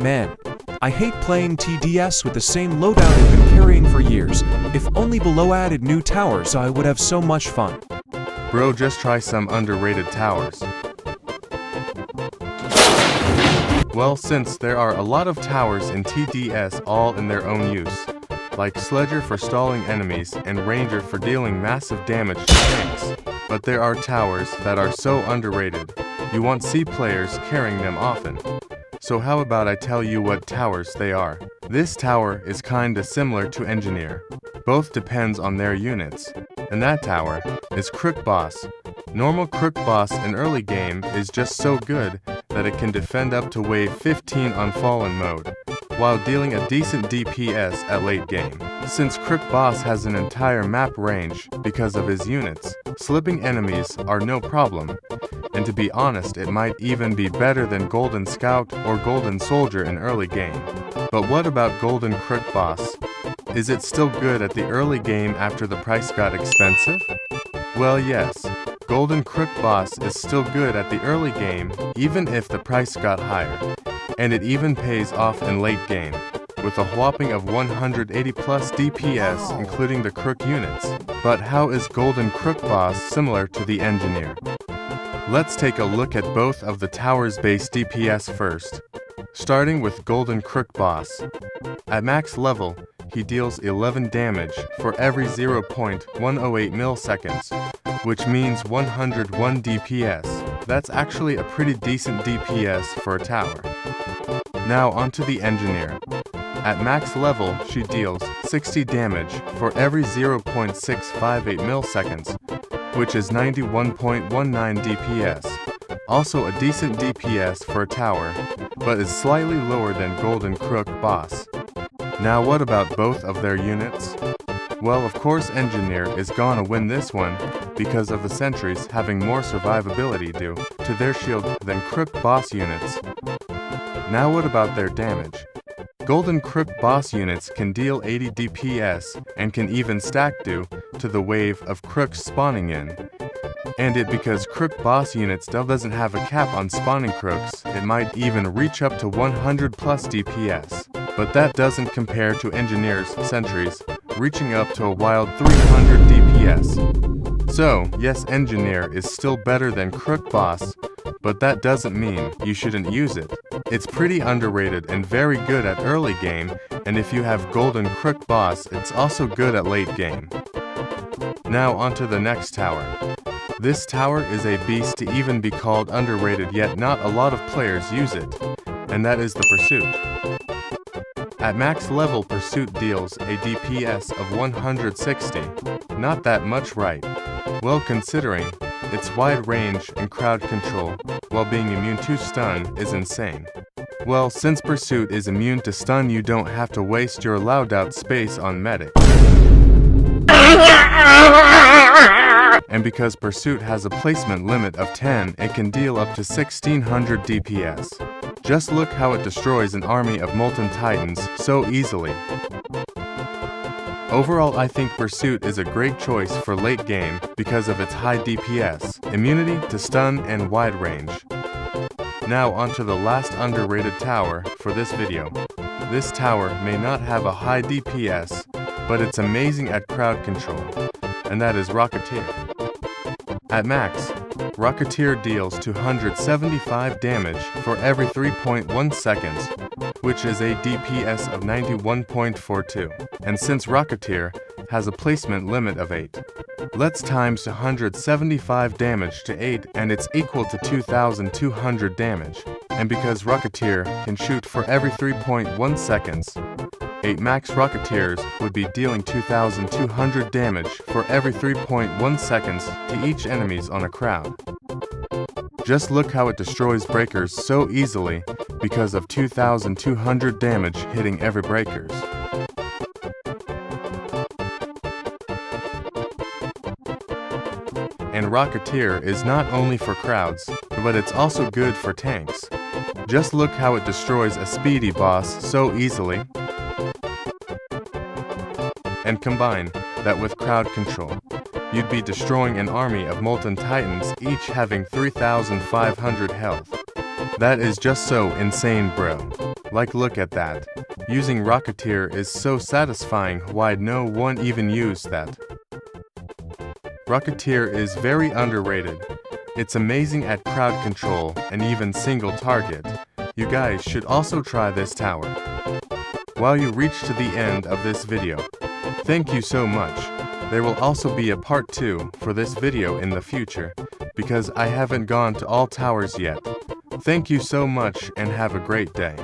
Man, I hate playing TDS with the same loadout I've been carrying for years. If only below added new towers, I would have so much fun. Bro, just try some underrated towers. Well, since there are a lot of towers in TDS all in their own use, like Sledger for stalling enemies and Ranger for dealing massive damage to tanks, but there are towers that are so underrated, you won't see players carrying them often. So how about I tell you what towers they are? This tower is kinda similar to Engineer. Both depends on their units. And that tower is Crook Boss. Normal Crook Boss in early game is just so good that it can defend up to wave 15 on Fallen mode, while dealing a decent DPS at late game. Since Crook Boss has an entire map range because of his units, slipping enemies are no problem. And to be honest, it might even be better than Golden Scout or Golden Soldier in early game. But what about Golden Crook Boss? Is it still good at the early game after the price got expensive? Well, yes. Golden Crook Boss is still good at the early game, even if the price got higher. And it even pays off in late game, with a whopping of 180 plus DPS including the Crook units. But how is Golden Crook Boss similar to the Engineer? Let's take a look at both of the towers' base DPS first, starting with Golden Crook Boss. At max level, he deals 11 damage for every 0.108 milliseconds, which means 101 DPS. That's actually a pretty decent DPS for a tower. Now onto the Engineer. At max level, she deals 60 damage for every 0.658 milliseconds, which is 91.19 DPS. Also a decent DPS for a tower, but is slightly lower than Golden Crook Boss. Now what about both of their units? Well, of course Engineer is gonna win this one because of the sentries having more survivability due to their shield than Crook Boss units. Now what about their damage? Golden Crook Boss units can deal 80 DPS and can even stack due to the wave of Crooks spawning in. And it because Crook Boss units still doesn't have a cap on spawning Crooks, it might even reach up to 100 plus DPS. But that doesn't compare to Engineer's sentries, reaching up to a wild 300 DPS. So, yes, Engineer is still better than Crook Boss, but that doesn't mean you shouldn't use it. It's pretty underrated and very good at early game, and if you have Golden Crook Boss, it's also good at late game. Now onto the next tower. This tower is a beast to even be called underrated, yet not a lot of players use it, and that is the Pursuit. At max level, Pursuit deals a DPS of 160. Not that much, right? Well, considering its wide range and crowd control, while being immune to stun, is insane. Well, since Pursuit is immune to stun, you don't have to waste your loadout space on medic. And because Pursuit has a placement limit of 10, it can deal up to 1600 DPS. Just look how it destroys an army of Molten Titans so easily. Overall, I think Pursuit is a great choice for late game because of its high DPS, immunity to stun, and wide range. Now onto the last underrated tower for this video. This tower may not have a high DPS, but it's amazing at crowd control, and that is Rocketeer. At max, Rocketeer deals 275 damage for every 3.1 seconds, which is a DPS of 91.42. And since Rocketeer has a placement limit of 8, let's times 275 damage to 8 and it's equal to 2200 damage. And because Rocketeer can shoot for every 3.1 seconds, 8 max Rocketeers would be dealing 2200 damage for every 3.1 seconds to each enemies on a crowd. Just look how it destroys breakers so easily because of 2200 damage hitting every breakers. And Rocketeer is not only for crowds, but it's also good for tanks. Just look how it destroys a speedy boss so easily. And combine that with crowd control, you'd be destroying an army of Molten Titans, each having 3,500 health. That is just so insane, bro. Like look at that. Using Rocketeer is so satisfying, why no one even use that? Rocketeer is very underrated. It's amazing at crowd control and even single target. You guys should also try this tower. While you reach to the end of this video, thank you so much. There will also be a part 2 for this video in the future, because I haven't gone to all towers yet. Thank you so much and have a great day.